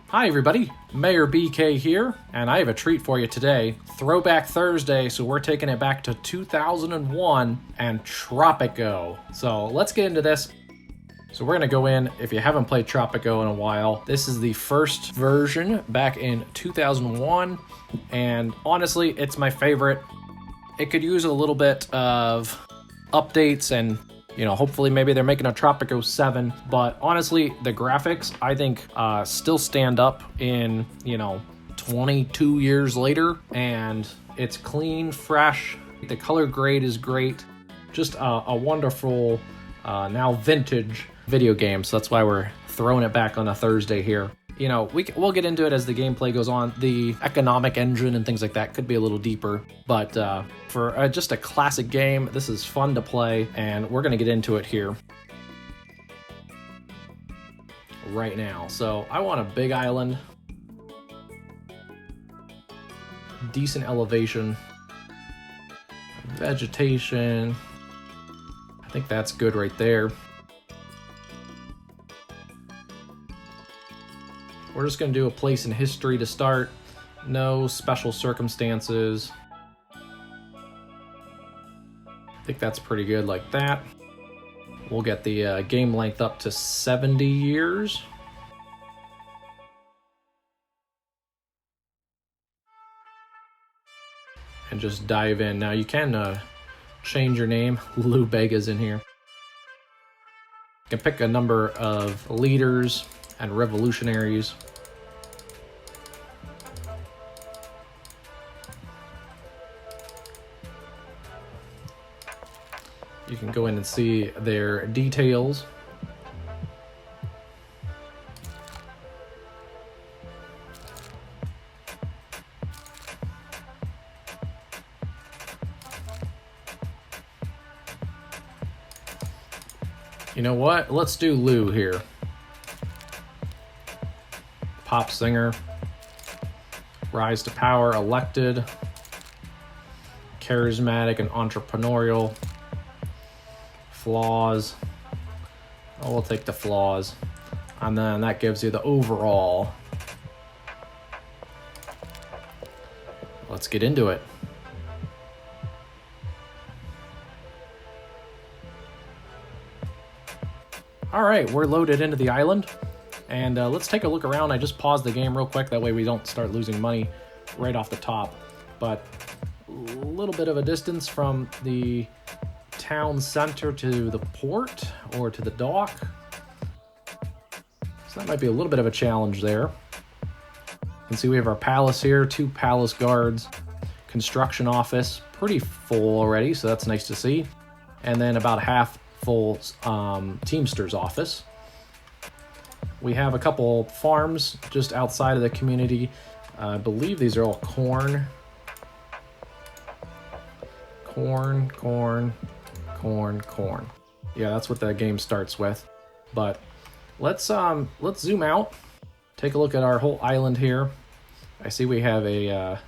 Hi everybody, Mayor BK here, and I have a treat for you today. Throwback Thursday, so we're taking it back to 2001 and Tropico. So let's get into this. So we're gonna go in, if you haven't played Tropico in a while, this is the first version back in 2001, and honestly, it's my favorite. It could use a little bit of updates and hopefully maybe they're making a Tropico 7, but honestly, the graphics, I think, still stand up in, 22 years later, and it's clean, fresh, the color grade is great, just a wonderful, now vintage video game, so that's why we're throwing it back on a Thursday here. We'll get into it as the gameplay goes on. The economic engine and things like that could be a little deeper, but for just a classic game, this is fun to play, and we're gonna get into it here right now. So I want a big island, decent elevation, vegetation. I think that's good right there. We're just going to do a place in history to start. No special circumstances. I think that's pretty good like that. We'll get the game length up to 70 years. And just dive in. Now you can change your name. Lou Bega's in here. You can pick a number of leaders and revolutionaries. You can go in and see their details. You know what? Let's do Lou here. Pop singer, rise to power, elected, charismatic and entrepreneurial, flaws. Oh, we'll take the flaws, and then that gives you the overall. Let's get into it. All right, we're loaded into the island. And let's take a look around. I just paused the game real quick, that way we don't start losing money right off the top. But a little bit of a distance from the town center to the port or to the dock. So that might be a little bit of a challenge there. You can see we have our palace here, 2 palace guards, construction office, pretty full already, so that's nice to see. And then about half full Teamster's office. We have a couple farms just outside of the community. I believe these are all corn. Corn, corn, corn, corn. Yeah, that's what the game starts with. But let's zoom out. Take a look at our whole island here. I see we have a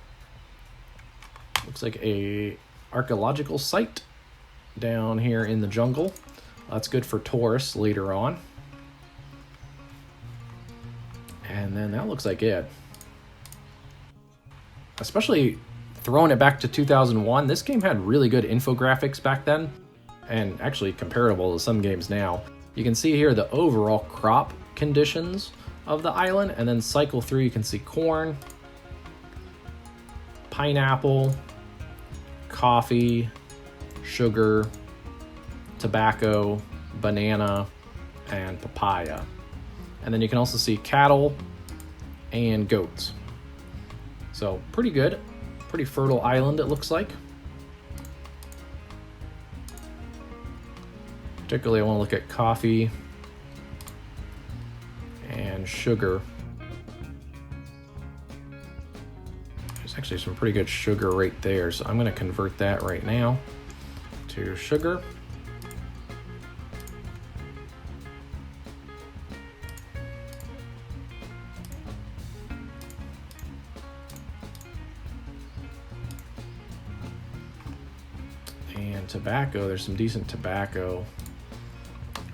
looks like a archaeological site down here in the jungle. That's good for tourists later on. And then that looks like it. Especially throwing it back to 2001, this game had really good infographics back then, and actually comparable to some games now. You can see here the overall crop conditions of the island, and then cycle through, you can see corn, pineapple, coffee, sugar, tobacco, banana, and papaya. And then you can also see cattle and goats. So pretty good, pretty fertile island it looks like. Particularly I want to look at coffee and sugar. There's actually some pretty good sugar right there, so I'm going to convert that right now to sugar. And tobacco, there's some decent tobacco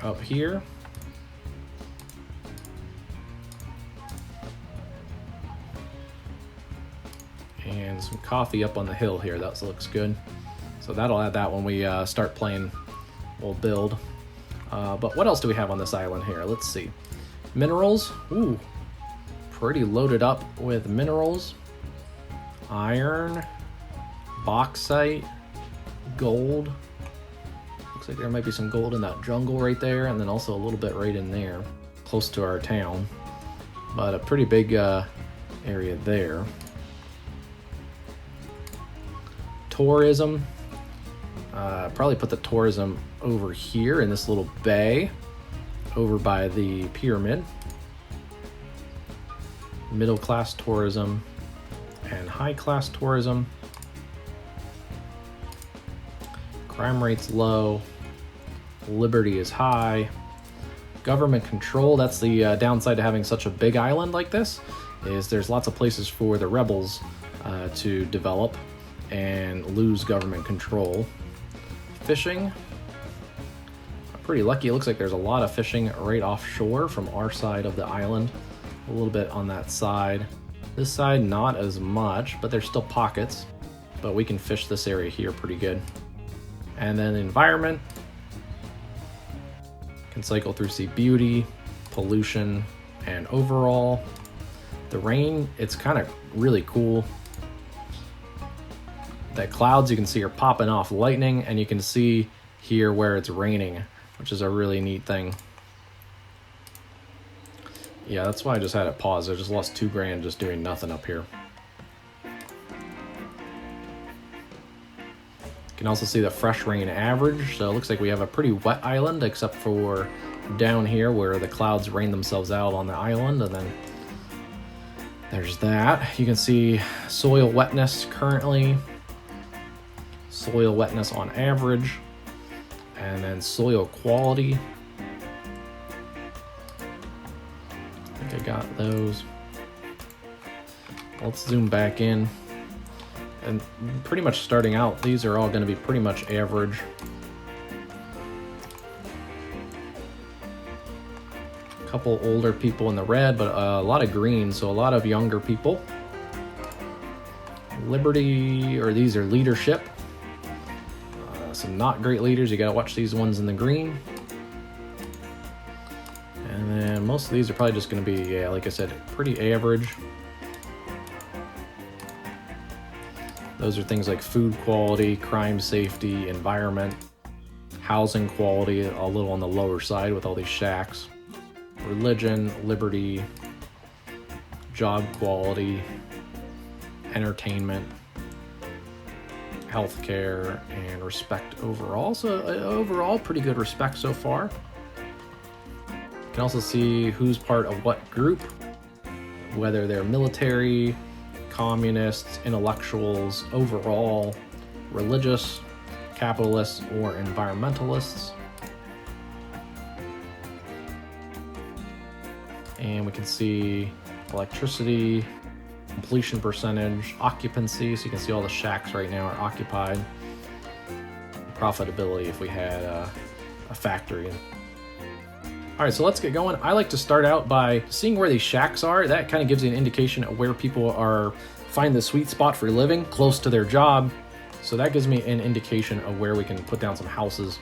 up here. And some coffee up on the hill here. That looks good. So that'll add that when we start playing. We'll build. But what else do we have on this island here? Let's see. Minerals. Ooh. Pretty loaded up with minerals. Iron. Bauxite. Gold. Looks like there might be some gold in that jungle right there. And then also a little bit right in there. Close to our town. But a pretty big area there. Tourism. Probably put the tourism over here in this little bay over by the pyramid. Middle class tourism and high class tourism. Crime rate's low. Liberty is high. Government control, that's the downside to having such a big island like this, is there's lots of places for the rebels to develop and lose government control. Fishing, I'm pretty lucky. It looks like there's a lot of fishing right offshore from our side of the island. A little bit on that side. This side, not as much, but there's still pockets. But we can fish this area here pretty good. And then environment. Can cycle through sea beauty, pollution, and overall. The rain, it's kind of really cool. The clouds you can see are popping off lightning, and you can see here where it's raining, which is a really neat thing. Yeah, that's why I just had it paused. I just lost $2 grand just doing nothing up here. You can also see the fresh rain average, so it looks like we have a pretty wet island, except for down here where the clouds rain themselves out on the island, and then there's that. You can see soil wetness currently. Soil wetness on average, and then soil quality. I think I got those. Let's zoom back in. And pretty much starting out, these are all going to be pretty much average. A couple older people in the red, but a lot of green, so a lot of younger people. Liberty, or these are leadership. Some not great leaders, you gotta watch these ones in the green. And then most of these are probably just gonna be, yeah, like I said, pretty average. Those are things like food quality, crime safety, environment, housing quality, a little on the lower side with all these shacks. Religion, liberty, job quality, entertainment, healthcare, and respect overall. So overall, pretty good respect so far. You can also see who's part of what group, whether they're military, communists, intellectuals, overall, religious, capitalists, or environmentalists. And we can see electricity, completion percentage, occupancy, so you can see all the shacks right now are occupied. Profitability if we had a factory. All right, so let's get going. I like to start out by seeing where these shacks are. That kind of gives you an indication of where people are find the sweet spot for living, close to their job. So that gives me an indication of where we can put down some houses.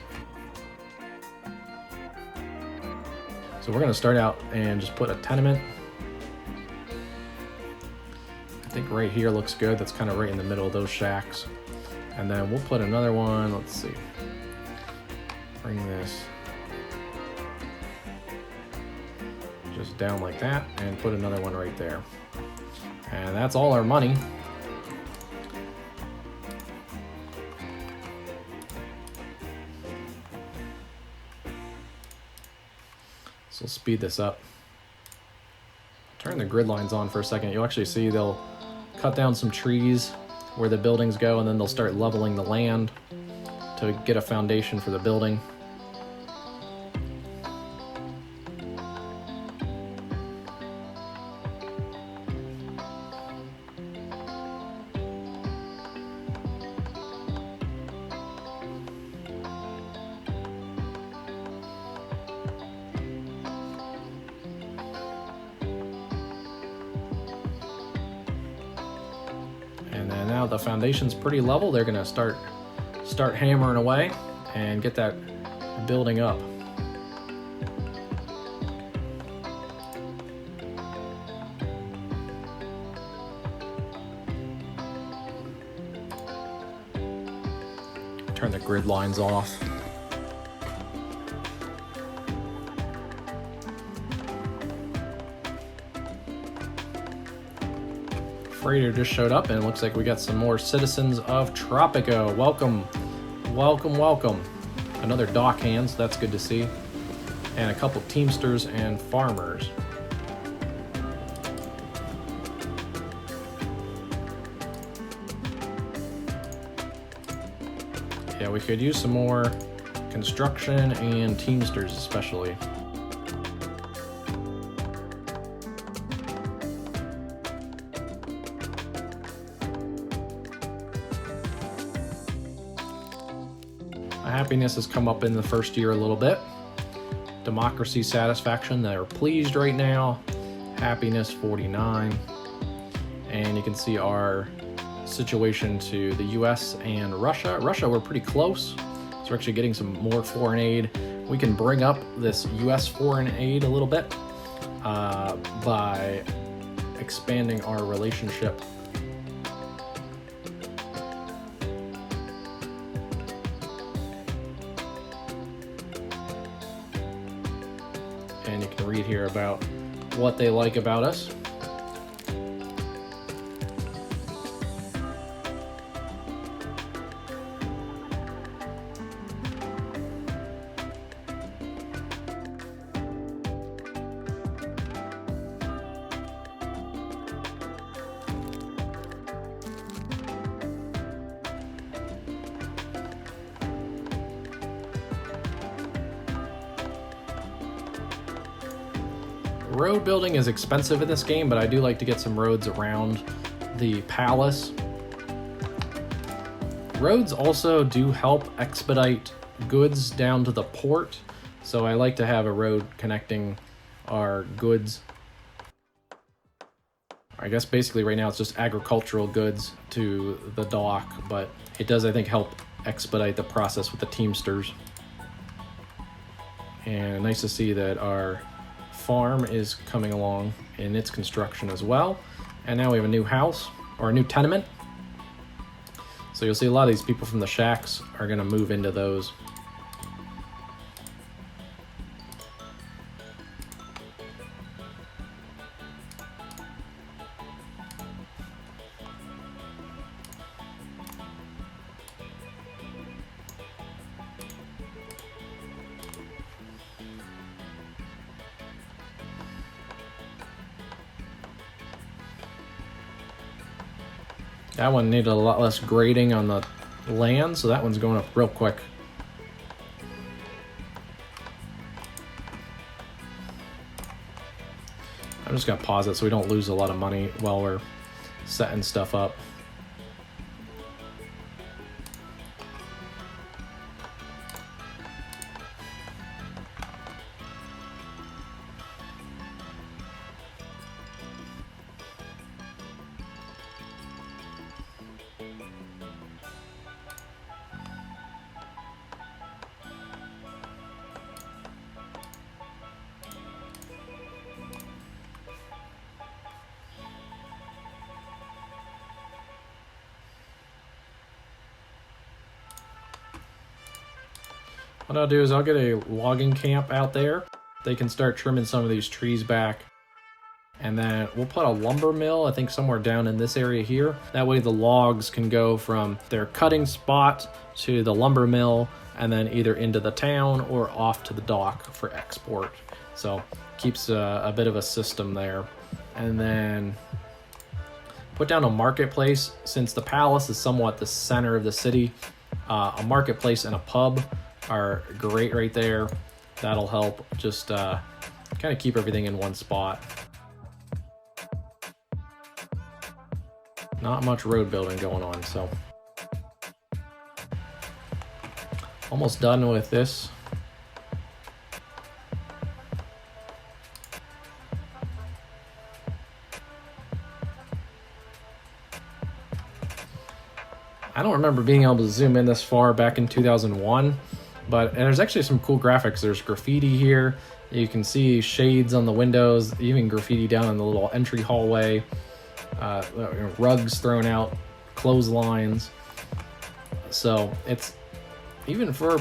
So we're gonna start out and just put a tenement. I think right here looks good. That's kind of right in the middle of those shacks. And then we'll put another one, let's see. Bring this just down like that and put another one right there. And that's all our money. So speed this up. Turn the grid lines on for a second. You'll actually see they'll cut down some trees where the buildings go, and then they'll start leveling the land to get a foundation for the building. And then now the foundation's pretty level. They're gonna start hammering away and get that building up. Turn the grid lines off. Freighter just showed up, and it looks like we got some more citizens of Tropico. Welcome, welcome, welcome. Another dock hand, so that's good to see. And a couple teamsters and farmers. Yeah, we could use some more construction and teamsters especially. Happiness has come up in the first year a little bit. Democracy satisfaction, they're pleased right now. Happiness 49. And you can see our situation to the US and Russia. Russia, we're pretty close. So we're actually getting some more foreign aid. We can bring up this US foreign aid a little bit by expanding our relationship. And you can read here about what they like about us. Road building is expensive in this game, but I do like to get some roads around the palace. Roads also do help expedite goods down to the port, so I like to have a road connecting our goods. I guess basically right now it's just agricultural goods to the dock, but it does, I think, help expedite the process with the teamsters. And nice to see that our farm is coming along in its construction as well. And now we have a new house, or a new tenement. So you'll see a lot of these people from the shacks are going to move into those. That one needed a lot less grading on the land, so that one's going up real quick. I'm just going to pause it so we don't lose a lot of money while we're setting stuff up. What I'll do is I'll get a logging camp out there. They can start trimming some of these trees back. And then we'll put a lumber mill, I think somewhere down in this area here. That way the logs can go from their cutting spot to the lumber mill and then either into the town or off to the dock for export. So keeps a bit of a system there. And then put down a marketplace. Since the palace is somewhat the center of the city, a marketplace and a pub are great right there. That'll help just kind of keep everything in one spot. Not much road building going on, so almost done with this. I don't remember being able to zoom in this far back in 2001, but there's actually some cool graphics. There's graffiti here. You can see shades on the windows, even graffiti down in the little entry hallway, rugs thrown out, clotheslines. So it's, even for,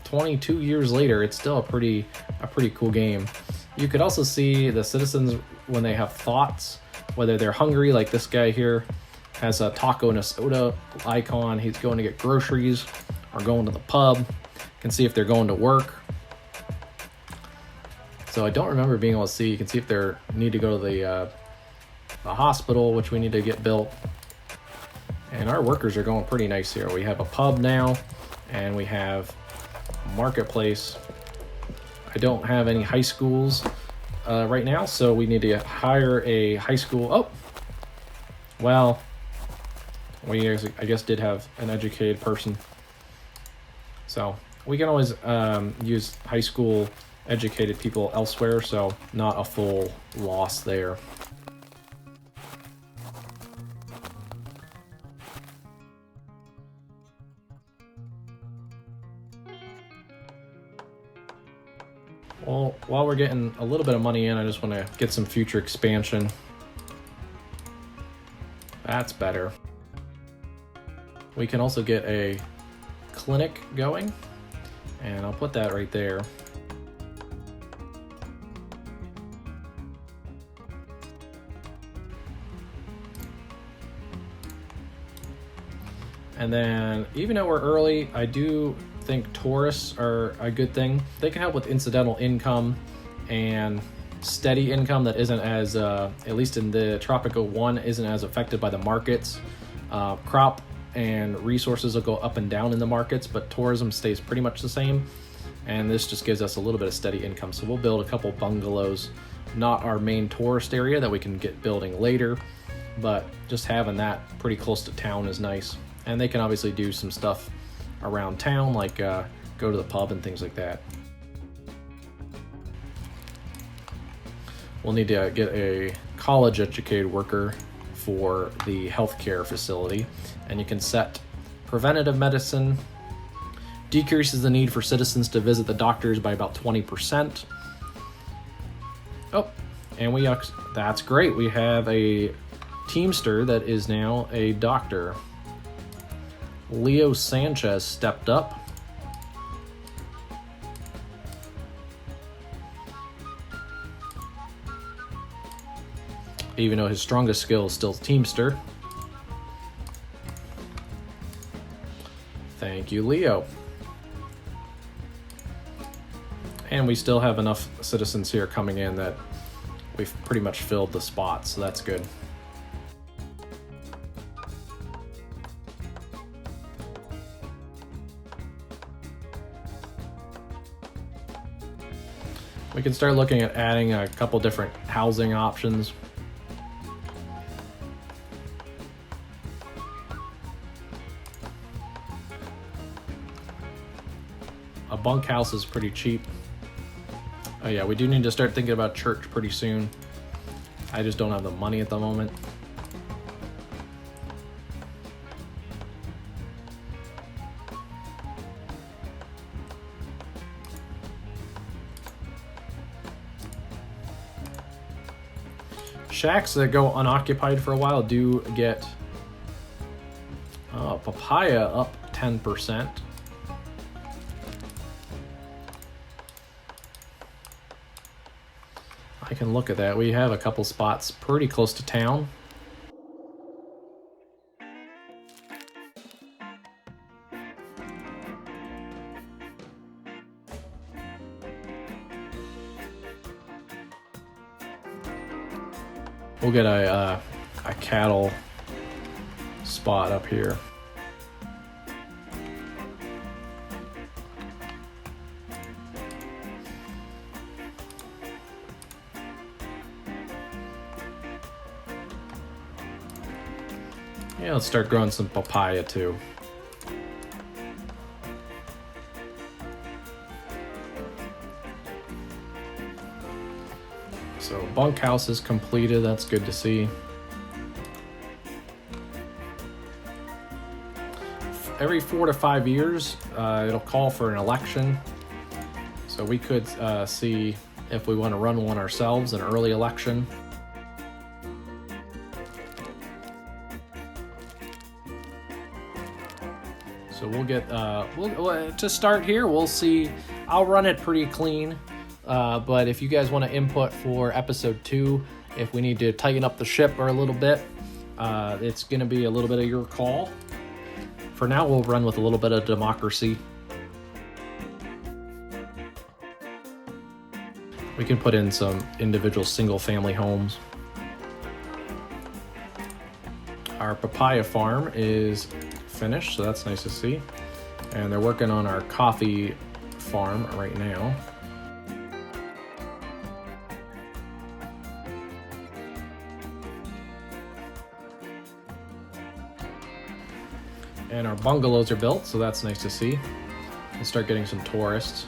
22 years later, it's still a pretty cool game. You could also see the citizens when they have thoughts, whether they're hungry, like this guy here has a taco and a soda icon. He's going to get groceries or going to the pub. You can see if they're going to work. So I don't remember being able to see. You can see if they need to go to the hospital, which we need to get built. And our workers are going pretty nice here. We have a pub now, and we have a marketplace. I don't have any high schools right now, so we need to hire a high school. Oh, well, we, I guess, did have an educated person. So we can always use high school educated people elsewhere, so not a full loss there. Well, while we're getting a little bit of money in, I just want to get some future expansion. That's better. We can also get a clinic going, and I'll put that right there. And then, even though we're early, I do think tourists are a good thing. They can help with incidental income and steady income that isn't as, at least in the Tropico 1, isn't as affected by the markets. Crop and resources will go up and down in the markets, but tourism stays pretty much the same. And this just gives us a little bit of steady income. So we'll build a couple bungalows, not our main tourist area that we can get building later, but just having that pretty close to town is nice. And they can obviously do some stuff around town, like go to the pub and things like that. We'll need to get a college-educated worker for the healthcare facility, and you can set preventative medicine, decreases the need for citizens to visit the doctors by about 20%. Oh, and that's great. We have a Teamster that is now a doctor. Leo Sanchez stepped up. Even though his strongest skill is still Teamster. Thank you, Leo. And we still have enough citizens here coming in that we've pretty much filled the spots, so that's good. We can start looking at adding a couple different housing options. A bunkhouse is pretty cheap. Oh yeah, we do need to start thinking about church pretty soon. I just don't have the money at the moment. Shacks that go unoccupied for a while do get papaya up 10%. I can look at that. We have a couple spots pretty close to town. We'll get a cattle spot up here. Yeah, let's start growing some papaya too. So bunkhouse is completed, that's good to see. every 4 to 5 years, it'll call for an election. So we could see if we want to run one ourselves, an early election. So we'll get, to start here, we'll see. I'll run it pretty clean, but if you guys want to input for episode 2, if we need to tighten up the ship or a little bit, it's going to be a little bit of your call. For now, we'll run with a little bit of democracy. We can put in some individual single-family homes. Our papaya farm is finished, so that's nice to see. And they're working on our coffee farm right now. And our bungalows are built, so that's nice to see. We'll start getting some tourists.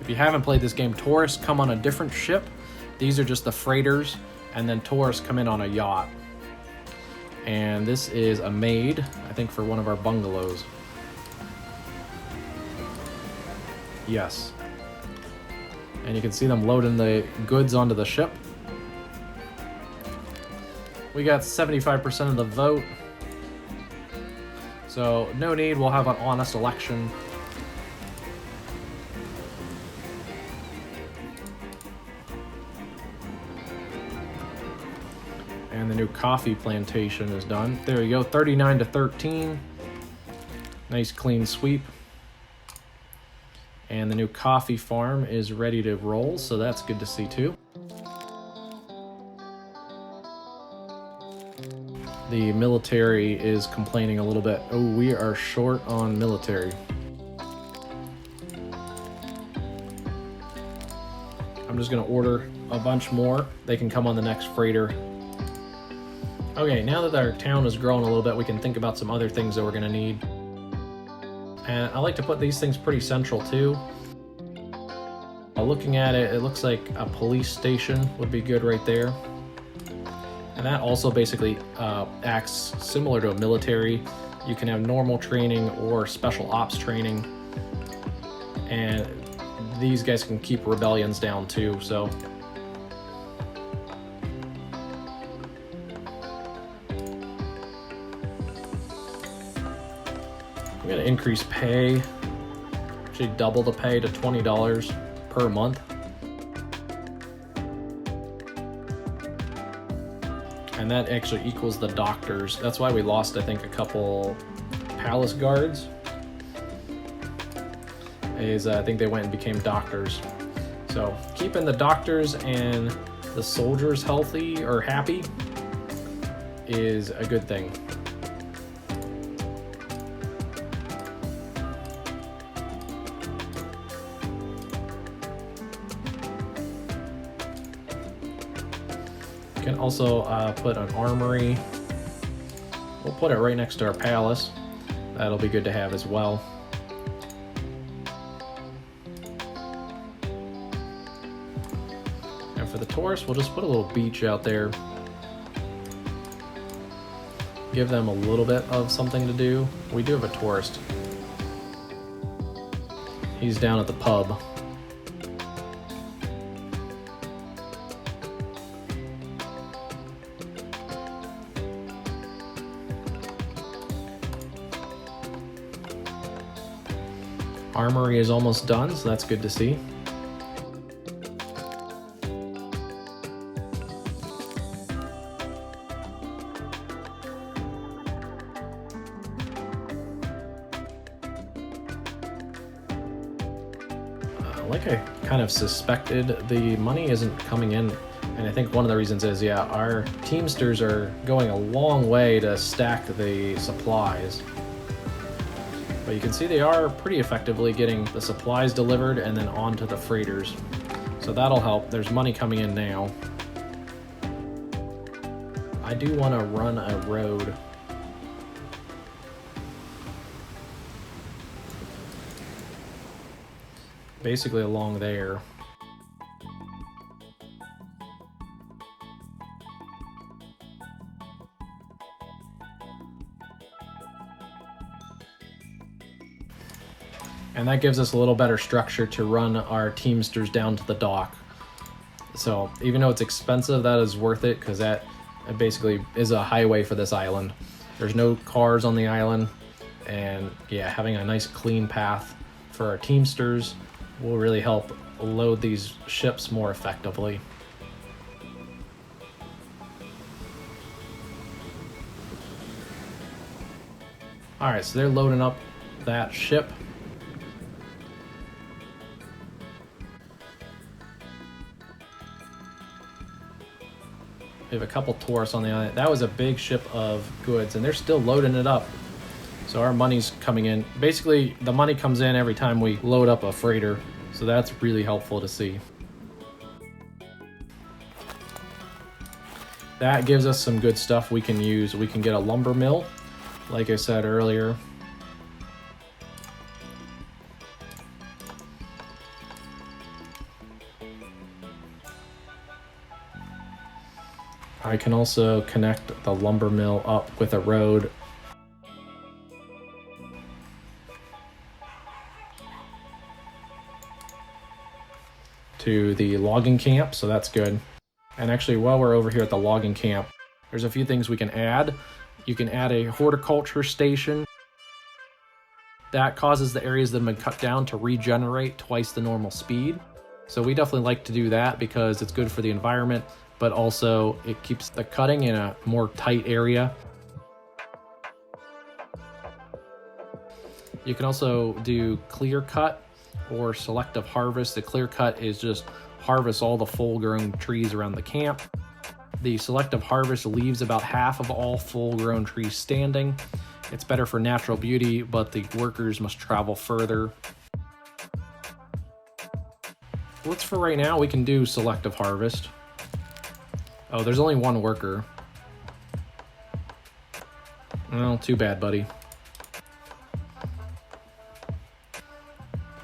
If you haven't played this game, tourists come on a different ship. These are just the freighters, and then tourists come in on a yacht. And this is a maid, I think, for one of our bungalows. Yes. And you can see them loading the goods onto the ship. We got 75% of the vote. So no need, we'll have an honest election. And the new coffee plantation is done. There you go, 39 to 13. Nice clean sweep. And the new coffee farm is ready to roll, so that's good to see too. The military is complaining a little bit. Oh, we are short on military. I'm just gonna order a bunch more. They can come on the next freighter. Okay, now that our town has grown a little bit, we can think about some other things that we're gonna need. And I like to put these things pretty central too. Looking at it, it looks like a police station would be good right there. And that also basically acts similar to a military. You can have normal training or special ops training. And these guys can keep rebellions down too, so. I'm gonna increase pay, actually double the pay to $20 per month. And that actually equals the doctors. That's why we lost, I think, a couple palace guards. I think they went and became doctors. So keeping the doctors and the soldiers healthy or happy is a good thing. Can also put an armory. We'll put it right next to our palace. That'll be good to have as well. And for the tourists, we'll just put a little beach out there. Give them a little bit of something to do. We do have a tourist. He's down at the pub. Armory is almost done, so that's good to see. Like I kind of suspected, the money isn't coming in, and I think one of the reasons is, yeah, our Teamsters are going a long way to stack the supplies. But you can see they are pretty effectively getting the supplies delivered and then onto the freighters. So that'll help. There's money coming in now. I do want to run a road. Basically along there. And that gives us a little better structure to run our Teamsters down to the dock. So even though it's expensive, that is worth it, because that basically is a highway for this island. There's no cars on the island, and yeah, having a nice clean path for our Teamsters will really help load these ships more effectively. Alright, so they're loading up that ship. We have a couple tourists on the island. That was a big ship of goods, and they're still loading it up. So our money's coming in. Basically, the money comes in every time we load up a freighter, so that's really helpful to see. That gives us some good stuff we can use. We can get a lumber mill, like I said earlier. I can also connect the lumber mill up with a road. To the logging camp, so that's good. And actually, while we're over here at the logging camp, there's a few things we can add. You can add a horticulture station. That causes the areas that have been cut down to regenerate twice the normal speed. So we definitely like to do that because it's good for the environment, but also it keeps the cutting in a more tight area. You can also do clear cut or selective harvest. The clear cut is just harvest all the full-grown trees around the camp. The selective harvest leaves about half of all full-grown trees standing. It's better for natural beauty, but the workers must travel further. Let's, for right now, we can do selective harvest. Oh, there's only one worker. Well, too bad, buddy.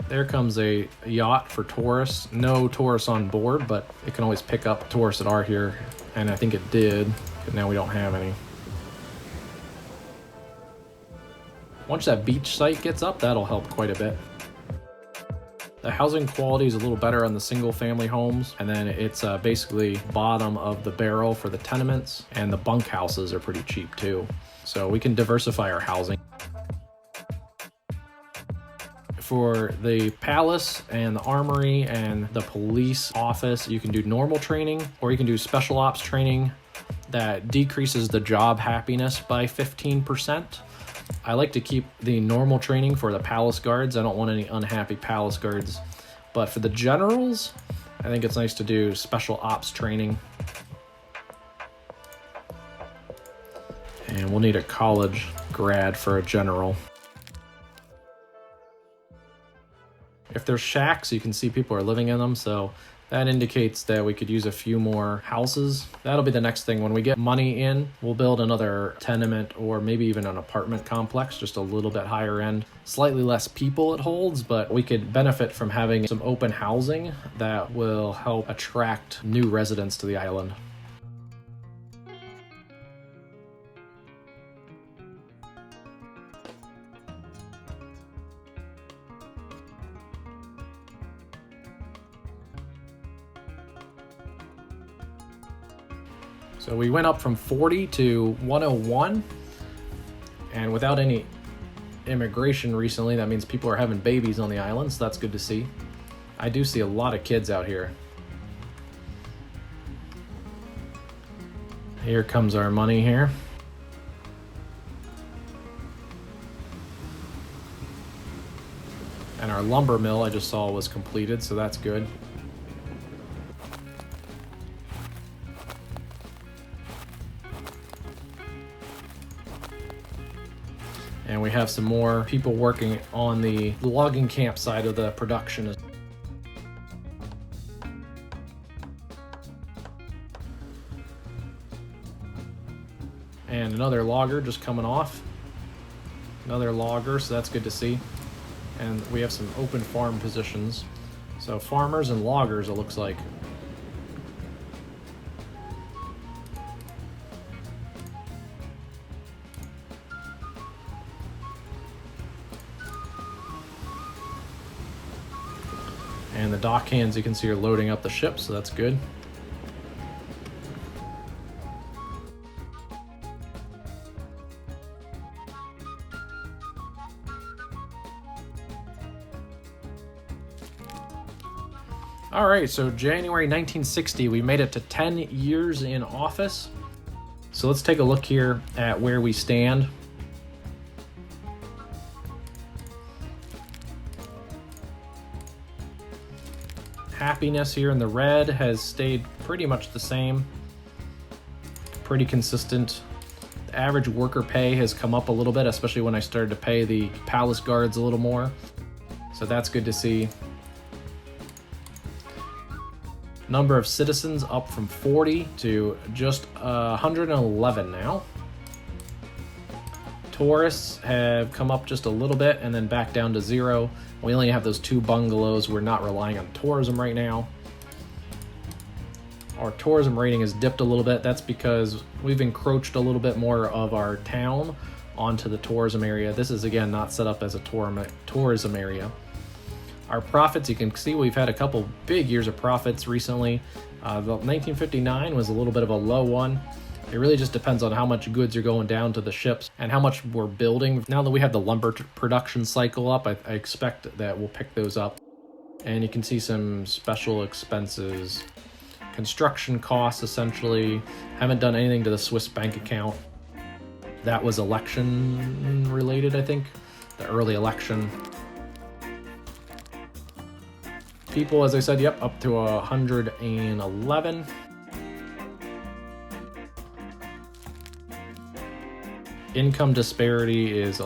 There comes a yacht for tourists. No tourists on board, but it can always pick up tourists that are here, and I think it did, but now we don't have any. Once that beach site gets up, that'll help quite a bit. The housing quality is a little better on the single family homes, and then it's basically bottom of the barrel for the tenements, and the bunk houses are pretty cheap too. So we can diversify our housing. For the palace and the armory and the police office, you can do normal training, or you can do special ops training that decreases the job happiness by 15%. I like to keep the normal training for the palace guards. I don't want any unhappy palace guards. But for the generals, I think it's nice to do special ops training. And we'll need a college grad for a general. If there's shacks, you can see people are living in them, so that indicates that we could use a few more houses. That'll be the next thing. When we get money in, we'll build another tenement or maybe even an apartment complex, just a little bit higher end. Slightly less people it holds, but we could benefit from having some open housing that will help attract new residents to the island. So we went up from 40 to 101, and without any immigration recently, that means people are having babies on the island, so that's good to see. I do see a lot of kids out here. Here comes our money here. And our lumber mill I just saw was completed, so that's good. And we have some more people working on the logging camp side of the production. And another logger just coming off. Another logger, so that's good to see. And we have some open farm positions. So farmers and loggers, it looks like. And the dock hands, you can see, are loading up the ship, so that's good. All right, so January 1960, we made it to 10 years in office. So let's take a look here at where we stand. Happiness here in the red has stayed pretty much the same, pretty consistent. The average worker pay has come up a little bit, especially when I started to pay the palace guards a little more. So that's good to see. Number of citizens up from 40 to just 111 now. Tourists have come up just a little bit and then back down to 0. We only have those 2 bungalows. We're not relying on tourism right now. Our tourism rating has dipped a little bit. That's because we've encroached a little bit more of our town onto the tourism area. This is, again, not set up as a tourism area. Our profits, you can see we've had a couple big years of profits recently. The 1959 was a little bit of a low one. It really just depends on how much goods are going down to the ships and how much we're building. Now that we have the lumber production cycle up, I expect that we'll pick those up. And you can see some special expenses. Construction costs, essentially. Haven't done anything to the Swiss bank account. That was election related, I think. The early election. People, as I said, yep, up to 111. Income disparity is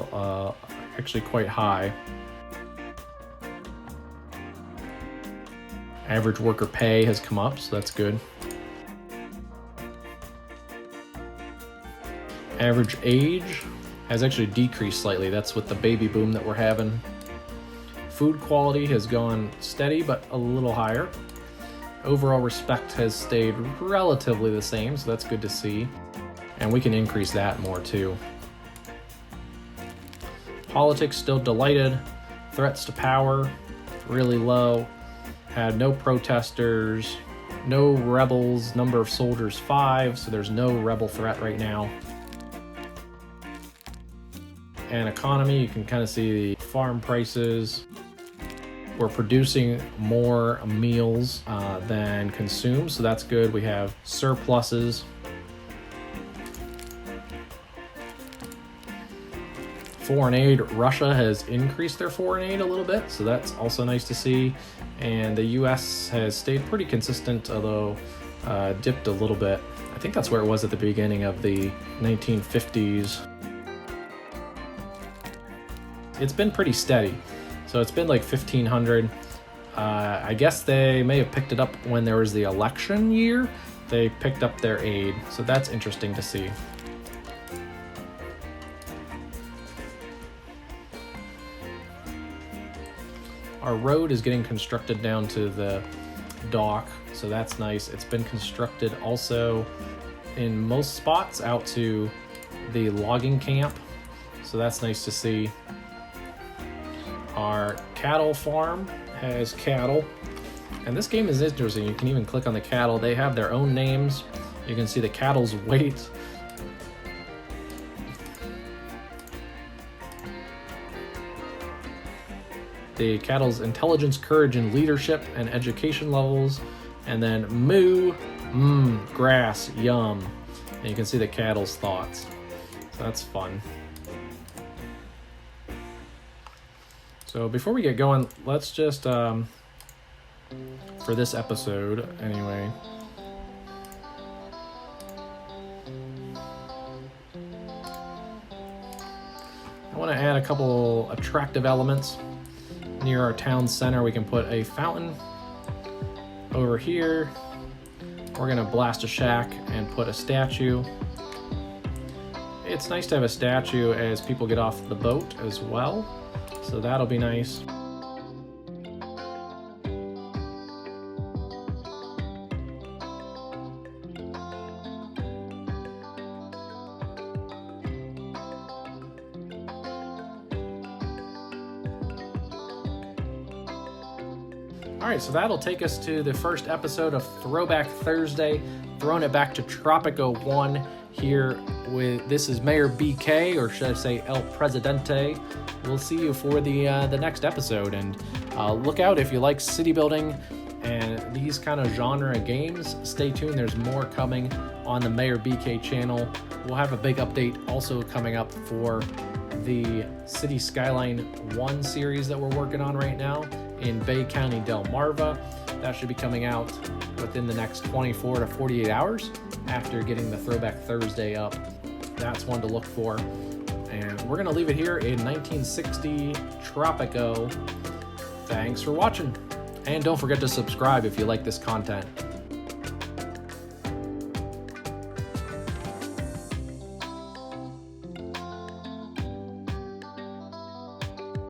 actually quite high. Average worker pay has come up, so that's good. Average age has actually decreased slightly. That's with the baby boom that we're having. Food quality has gone steady, but a little higher. Overall respect has stayed relatively the same, so that's good to see. And we can increase that more too. Politics still delighted. Threats to power, really low. Had no protesters, no rebels. Number of soldiers, 5, so there's no rebel threat right now. And economy, you can kind of see the farm prices. We're producing more meals than consumed, so that's good. We have surpluses. Foreign aid, Russia has increased their foreign aid a little bit, so that's also nice to see. And the US has stayed pretty consistent, although dipped a little bit. I think that's where it was at the beginning of the 1950s. It's been pretty steady. So it's been like 1,500. I guess they may have picked it up when there was the election year. They picked up their aid, so that's interesting to see. Our road is getting constructed down to the dock, so that's nice. It's been constructed also in most spots out to the logging camp, so that's nice to see. Our cattle farm has cattle, and this game is interesting. You can even click on the cattle. They have their own names. You can see the cattle's weight. The cattle's intelligence, courage, and leadership and education levels. And then moo, grass, yum. And you can see the cattle's thoughts. So that's fun. So before we get going, let's just, for this episode anyway, I want to add a couple attractive elements. Near our town center, we can put a fountain. Over here, we're going to blast a shack and put a statue. It's nice to have a statue as people get off the boat as well. So that'll be nice. All right, so that'll take us to the first episode of Throwback Thursday, throwing it back to Tropico 1 here with, this is Mayor BK, or should I say El Presidente. We'll see you for the next episode, and look out if you like city building and these kind of genre games. Stay tuned, there's more coming on the Mayor BK channel. We'll have a big update also coming up for the City Skyline 1 series that we're working on right now in Bay County, Delmarva. That should be coming out within the next 24 to 48 hours after getting the Throwback Thursday up. That's one to look for. And we're going to leave it here in 1960 Tropico. Thanks for watching. And don't forget to subscribe if you like this content.